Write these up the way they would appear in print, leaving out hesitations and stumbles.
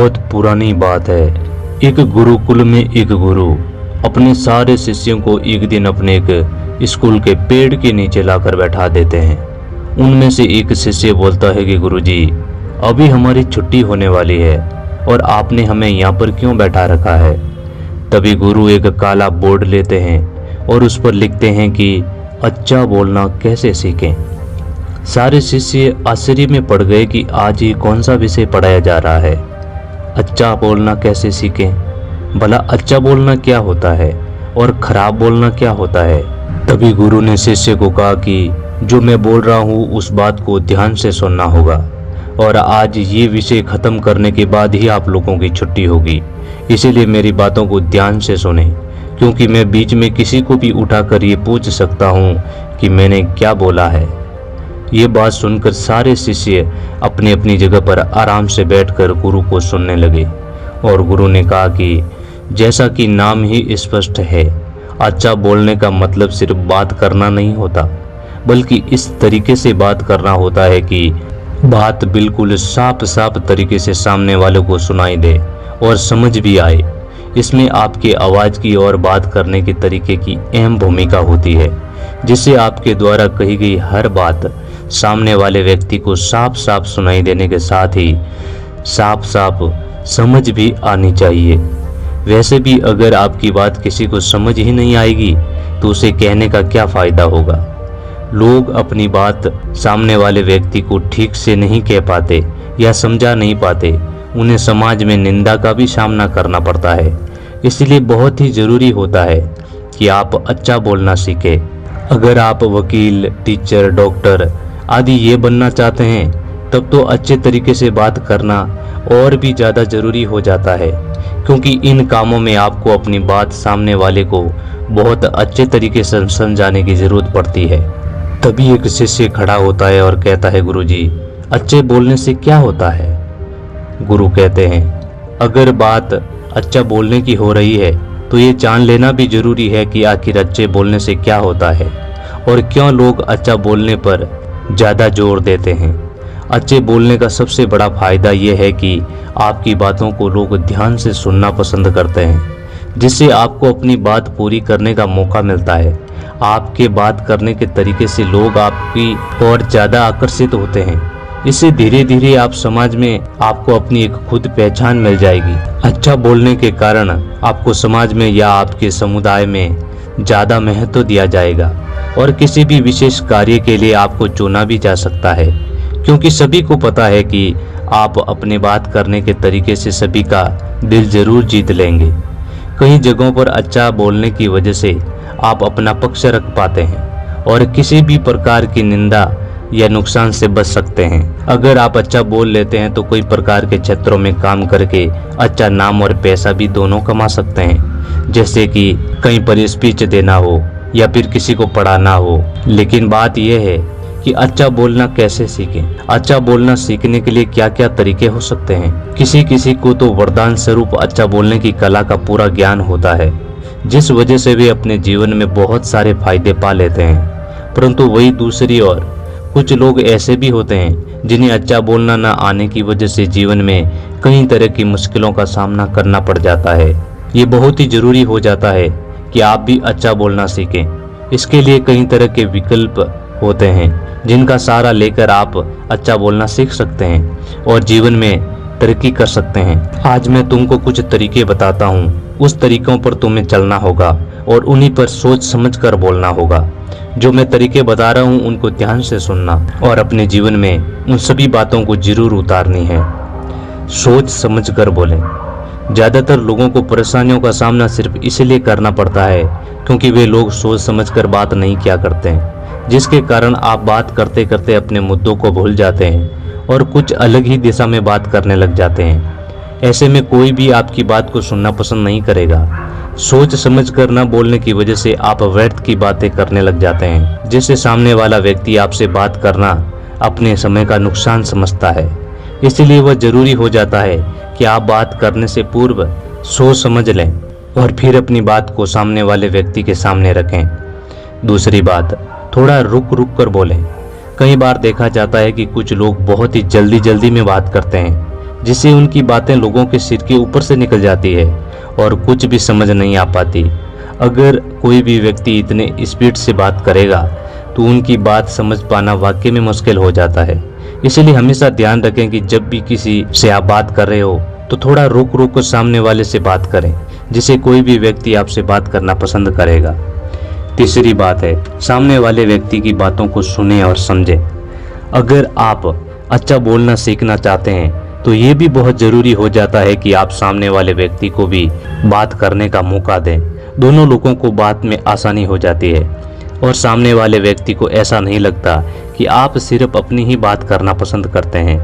बहुत पुरानी बात है। एक गुरुकुल में एक गुरु अपने सारे शिष्यों को एक दिन अपने एक स्कूल के पेड़ के नीचे लाकर बैठा देते हैं। उनमें से एक शिष्य बोलता है कि गुरुजी, अभी हमारी छुट्टी होने वाली है और आपने हमें यहाँ पर क्यों बैठा रखा है। तभी गुरु एक काला बोर्ड लेते हैं और उस पर लिखते हैं कि अच्छा बोलना कैसे सीखें। सारे शिष्य आश्चर्य में पड़ गए कि आज ये कौन सा विषय पढ़ाया जा रहा है। अच्छा बोलना कैसे सीखें। भला अच्छा बोलना क्या होता है और खराब बोलना क्या होता है। तभी गुरु ने शिष्य को कहा कि जो मैं बोल रहा हूँ उस बात को ध्यान से सुनना होगा और आज ये विषय खत्म करने के बाद ही आप लोगों की छुट्टी होगी। इसीलिए मेरी बातों को ध्यान से सुने, क्योंकि मैं बीच में किसी को भी उठाकर ये पूछ सकता हूँ कि मैंने क्या बोला है। ये बात सुनकर सारे शिष्य अपनी अपनी जगह पर आराम से बैठकर गुरु को सुनने लगे और गुरु ने कहा कि जैसा कि नाम ही स्पष्ट है, अच्छा बोलने का मतलब सिर्फ बात करना नहीं होता, बल्कि इस तरीके से बात करना होता है कि बात बिल्कुल साफ साफ तरीके से सामने वाले को सुनाई दे और समझ भी आए। इसमें आपके आवाज़ की और बात करने के तरीके की अहम भूमिका होती है, जिससे आपके द्वारा कही गई हर बात सामने वाले व्यक्ति को साफ साफ सुनाई देने के साथ ही साफ साफ समझ भी आनी चाहिए। वैसे भी अगर आपकी बात किसी को समझ ही नहीं आएगी तो उसे कहने का क्या फ़ायदा होगा। लोग अपनी बात सामने वाले व्यक्ति को ठीक से नहीं कह पाते या समझा नहीं पाते, उन्हें समाज में निंदा का भी सामना करना पड़ता है। इसलिए बहुत ही ज़रूरी होता है कि आप अच्छा बोलना सीखें। अगर आप वकील, टीचर, डॉक्टर आदि ये बनना चाहते हैं तब तो अच्छे तरीके से बात करना और भी ज़्यादा ज़रूरी हो जाता है, क्योंकि इन कामों में आपको अपनी बात सामने वाले को बहुत अच्छे तरीके से समझाने की ज़रूरत पड़ती है। तभी एक शिष्य खड़ा होता है और कहता है, गुरुजी, अच्छे बोलने से क्या होता है। गुरु कहते हैं, अगर बात अच्छा बोलने की हो रही है तो ये जान लेना भी ज़रूरी है कि आखिर अच्छे बोलने से क्या होता है और क्यों लोग अच्छा बोलने पर ज़्यादा जोर देते हैं। अच्छे बोलने का सबसे बड़ा फायदा यह है कि आपकी बातों को लोग ध्यान से सुनना पसंद करते हैं, जिससे आपको अपनी बात पूरी करने का मौका मिलता है। आपके बात करने के तरीके से लोग आपकी और ज़्यादा आकर्षित होते हैं। इससे धीरे धीरे आप समाज में आपको अपनी एक खुद पहचान मिल जाएगी। अच्छा बोलने के कारण आपको समाज में या आपके समुदाय में ज़्यादा महत्व दिया जाएगा और किसी भी विशेष कार्य के लिए आपको चुना भी जा सकता है, क्योंकि सभी को पता है कि आप अपने बात करने के तरीके से सभी का दिल जरूर जीत लेंगे। कई जगहों पर अच्छा बोलने की वजह से आप अपना पक्ष रख पाते हैं और किसी भी प्रकार की निंदा या नुकसान से बच सकते हैं। अगर आप अच्छा बोल लेते हैं तो कई प्रकार के क्षेत्रों में काम करके अच्छा नाम और पैसा भी दोनों कमा सकते हैं, जैसे कि कहीं पर स्पीच देना हो या फिर किसी को पढ़ाना हो। लेकिन बात यह है कि अच्छा बोलना कैसे सीखें। अच्छा बोलना सीखने के लिए क्या क्या तरीके हो सकते हैं। किसी किसी को तो वरदान स्वरूप अच्छा बोलने की कला का पूरा ज्ञान होता है, जिस वजह से वे अपने जीवन में बहुत सारे फायदे पा लेते हैं। परंतु वही दूसरी ओर कुछ लोग ऐसे भी होते हैं जिन्हें अच्छा बोलना न आने की वजह से जीवन में कई तरह की मुश्किलों का सामना करना पड़ जाता है। ये बहुत ही जरूरी हो जाता है कि आप भी अच्छा बोलना सीखें। इसके लिए कई तरह के विकल्प होते हैं जिनका सहारा लेकर आप अच्छा बोलना सीख सकते हैं और जीवन में तरक्की कर सकते हैं। आज मैं तुमको कुछ तरीके बताता हूँ, उस तरीकों पर तुम्हें चलना होगा और उन्हीं पर सोच समझ कर बोलना होगा। जो मैं तरीके बता रहा हूँ उनको ध्यान से सुनना और अपने जीवन में उन सभी बातों को जरूर उतारनी है। सोच समझ कर बोलें। ज़्यादातर लोगों को परेशानियों का सामना सिर्फ इसलिए करना पड़ता है क्योंकि वे लोग सोच समझकर बात नहीं किया करते हैं, जिसके कारण आप बात करते करते अपने मुद्दों को भूल जाते हैं और कुछ अलग ही दिशा में बात करने लग जाते हैं। ऐसे में कोई भी आपकी बात को सुनना पसंद नहीं करेगा। सोच समझ कर न बोलने की वजह से आप व्यर्थ की बातें करने लग जाते हैं, जिससे सामने वाला व्यक्ति आपसे बात करना अपने समय का नुकसान समझता है। इसलिए वह जरूरी हो जाता है कि आप बात करने से पूर्व सोच समझ लें और फिर अपनी बात को सामने वाले व्यक्ति के सामने रखें। दूसरी बात, थोड़ा रुक रुक कर बोलें। कई बार देखा जाता है कि कुछ लोग बहुत ही जल्दी में बात करते हैं, जिससे उनकी बातें लोगों के सिर के ऊपर से निकल जाती है और कुछ भी समझ नहीं आ पाती। अगर कोई भी व्यक्ति इतने स्पीड से बात करेगा तो उनकी बात समझ पाना वाकई में मुश्किल हो जाता है। इसलिए हमेशा ध्यान रखें कि जब भी किसी से आप बात कर रहे हो तो थोड़ा रुक रुक कर सामने वाले से बात करें, जिससे कोई भी व्यक्ति आपसे बात करना पसंद करेगा। तीसरी बात है, सामने वाले व्यक्ति की बातों को सुने और समझें। अगर आप अच्छा बोलना सीखना चाहते हैं तो ये भी बहुत ज़रूरी हो जाता है कि आप सामने वाले व्यक्ति को भी बात करने का मौका दें। दोनों लोगों को बात में आसानी हो जाती है और सामने वाले व्यक्ति को ऐसा नहीं लगता कि आप सिर्फ अपनी ही बात करना पसंद करते हैं।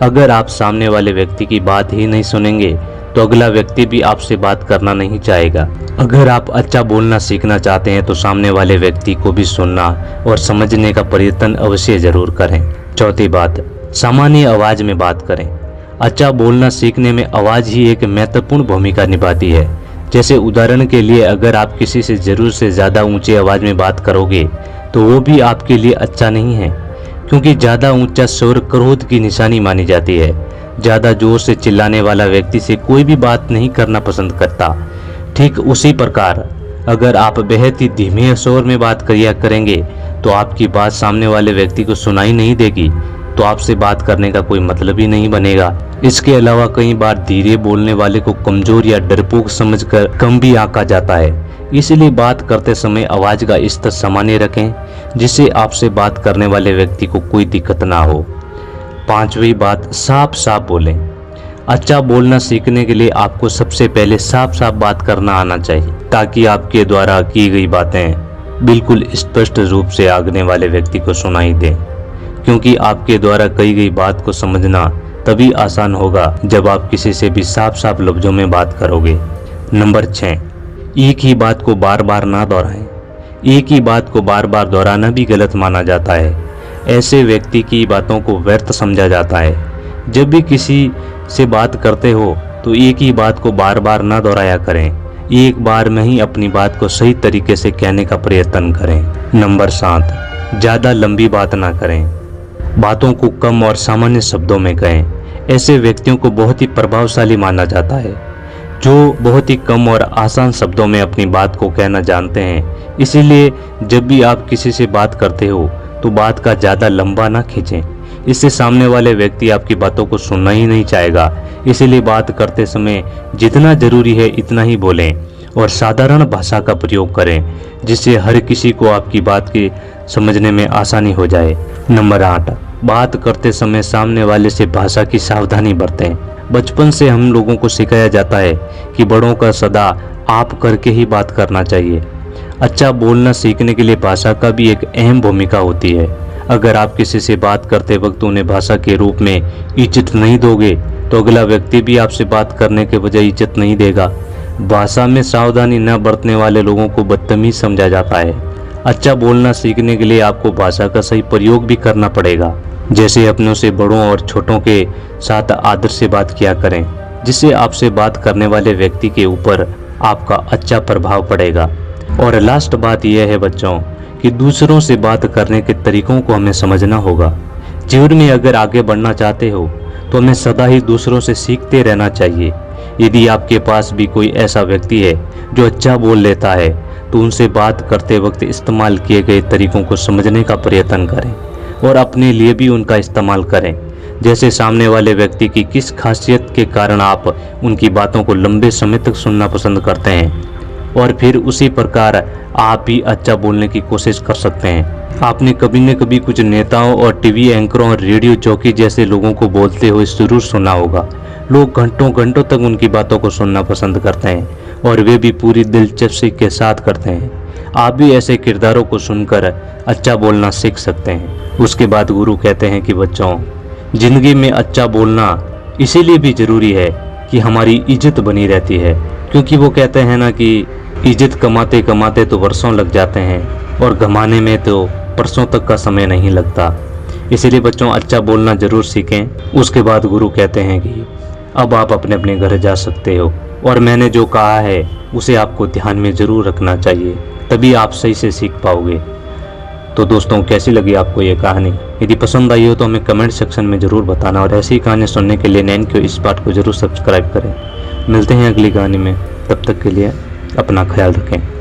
अगर आप सामने वाले व्यक्ति की बात ही नहीं सुनेंगे तो अगला व्यक्ति भी आपसे बात करना नहीं चाहेगा। अगर आप अच्छा बोलना सीखना चाहते हैं तो सामने वाले व्यक्ति को भी सुनना और समझने का प्रयत्न अवश्य जरूर करें। चौथी बात, सामान्य आवाज़ में बात करें। अच्छा बोलना सीखने में आवाज़ ही एक महत्वपूर्ण भूमिका निभाती है। जैसे उदाहरण के लिए, अगर आप किसी से ज़रूर से ज़्यादा ऊंची आवाज़ में बात करोगे तो वो भी आपके लिए अच्छा नहीं है, क्योंकि ज़्यादा ऊंचा शोर क्रोध की निशानी मानी जाती है। ज़्यादा जोर से चिल्लाने वाला व्यक्ति से कोई भी बात नहीं करना पसंद करता। ठीक उसी प्रकार अगर आप बेहद ही धीमे शोर में बात करेंगे तो आपकी बात सामने वाले व्यक्ति को सुनाई नहीं देगी, तो आपसे बात करने का कोई मतलब ही नहीं बनेगा। इसके अलावा कई बार धीरे बोलने वाले को कमजोर या डरपोक समझकर कम भी आंका जाता है। इसलिए बात करते समय आवाज़ का स्तर सामान्य रखें, जिससे आपसे बात करने वाले व्यक्ति को कोई दिक्कत ना हो। पांचवी बात, साफ साफ बोलें। अच्छा बोलना सीखने के लिए आपको सबसे पहले साफ साफ बात करना आना चाहिए, ताकि आपके द्वारा की गई बातें बिल्कुल स्पष्ट रूप से आगने वाले व्यक्ति को सुनाई दें। क्योंकि आपके द्वारा कही गई बात को समझना तभी आसान होगा जब आप किसी से भी साफ साफ लफ्जों में बात करोगे। नंबर 6, एक ही बात को बार बार ना दोहराएं। एक ही बात को बार बार दोहराना भी गलत माना जाता है। ऐसे व्यक्ति की बातों को व्यर्थ समझा जाता है। जब भी किसी से बात करते हो तो एक ही बात को बार बार ना दोहराया करें। एक बार में ही अपनी बात को सही तरीके से कहने का प्रयत्न करें। नंबर 7, ज़्यादा लंबी बात ना करें। बातों को कम और सामान्य शब्दों में कहें। ऐसे व्यक्तियों को बहुत ही प्रभावशाली माना जाता है, जो बहुत ही कम और आसान शब्दों में अपनी बात को कहना जानते हैं। इसीलिए जब भी आप किसी से बात करते हो तो बात का ज़्यादा लंबा ना खींचें। इससे सामने वाले व्यक्ति आपकी बातों को सुनना ही नहीं चाहेगा। इसीलिए बात करते समय जितना ज़रूरी है इतना ही बोलें और साधारण भाषा का प्रयोग करें, जिससे हर किसी को आपकी बात की समझने में आसानी हो जाए। नंबर 8, बात करते समय सामने वाले से भाषा की सावधानी बरतें। बचपन से हम लोगों को सिखाया जाता है कि बड़ों का सदा आप करके ही बात करना चाहिए। अच्छा बोलना सीखने के लिए भाषा का भी एक अहम भूमिका होती है। अगर आप किसी से बात करते वक्त उन्हें भाषा के रूप में इज्जत नहीं दोगे तो अगला व्यक्ति भी आपसे बात करने के बजाय इज्जत नहीं देगा। भाषा में सावधानी न बरतने वाले लोगों को बदतमीज समझा जाता है। अच्छा बोलना सीखने के लिए आपको भाषा का सही प्रयोग भी करना पड़ेगा। जैसे अपनों से बड़ों और छोटों के साथ आदर से बात किया करें, जिससे आपसे बात करने वाले व्यक्ति के ऊपर आपका अच्छा प्रभाव पड़ेगा। और लास्ट बात यह है बच्चों कि दूसरों से बात करने के तरीकों को हमें समझना होगा। जीवन में अगर आगे बढ़ना चाहते हो तो हमें सदा ही दूसरों से सीखते रहना चाहिए। यदि आपके पास भी कोई ऐसा व्यक्ति है जो अच्छा बोल लेता है तो उनसे बात करते वक्त इस्तेमाल किए गए तरीकों को समझने का प्रयत्न करें और अपने लिए भी उनका इस्तेमाल करें। जैसे सामने वाले व्यक्ति की किस खासियत के कारण आप उनकी बातों को लंबे समय तक सुनना पसंद करते हैं, और फिर उसी प्रकार आप भी अच्छा बोलने की कोशिश कर सकते हैं। आपने कभी न कभी कुछ नेताओं और टीवी एंकरों और रेडियो जॉकी जैसे लोगों को बोलते हुए जरूर सुना होगा। लोग घंटों घंटों तक उनकी बातों को सुनना पसंद करते हैं और वे भी पूरी दिलचस्पी के साथ करते हैं। आप भी ऐसे किरदारों को सुनकर अच्छा बोलना सीख सकते हैं। उसके बाद गुरु कहते हैं कि बच्चों, जिंदगी में अच्छा बोलना इसीलिए भी जरूरी है कि हमारी इज्जत बनी रहती है, क्योंकि वो कहते हैं ना कि इज्जत कमाते कमाते तो वर्षों लग जाते हैं और गंवाने में तो परसों तक का समय नहीं लगता। इसीलिए बच्चों अच्छा बोलना जरूर सीखें। उसके बाद गुरु कहते हैं कि अब आप अपने अपने घर जा सकते हो, और मैंने जो कहा है उसे आपको ध्यान में जरूर रखना चाहिए, तभी आप सही से सीख पाओगे। तो दोस्तों कैसी लगी आपको ये कहानी? यदि पसंद आई हो तो हमें कमेंट सेक्शन में ज़रूर बताना, और ऐसी ही कहानी सुनने के लिए नैन के इस पार्ट को ज़रूर सब्सक्राइब करें। मिलते हैं अगली कहानी में, तब तक के लिए अपना ख्याल रखें।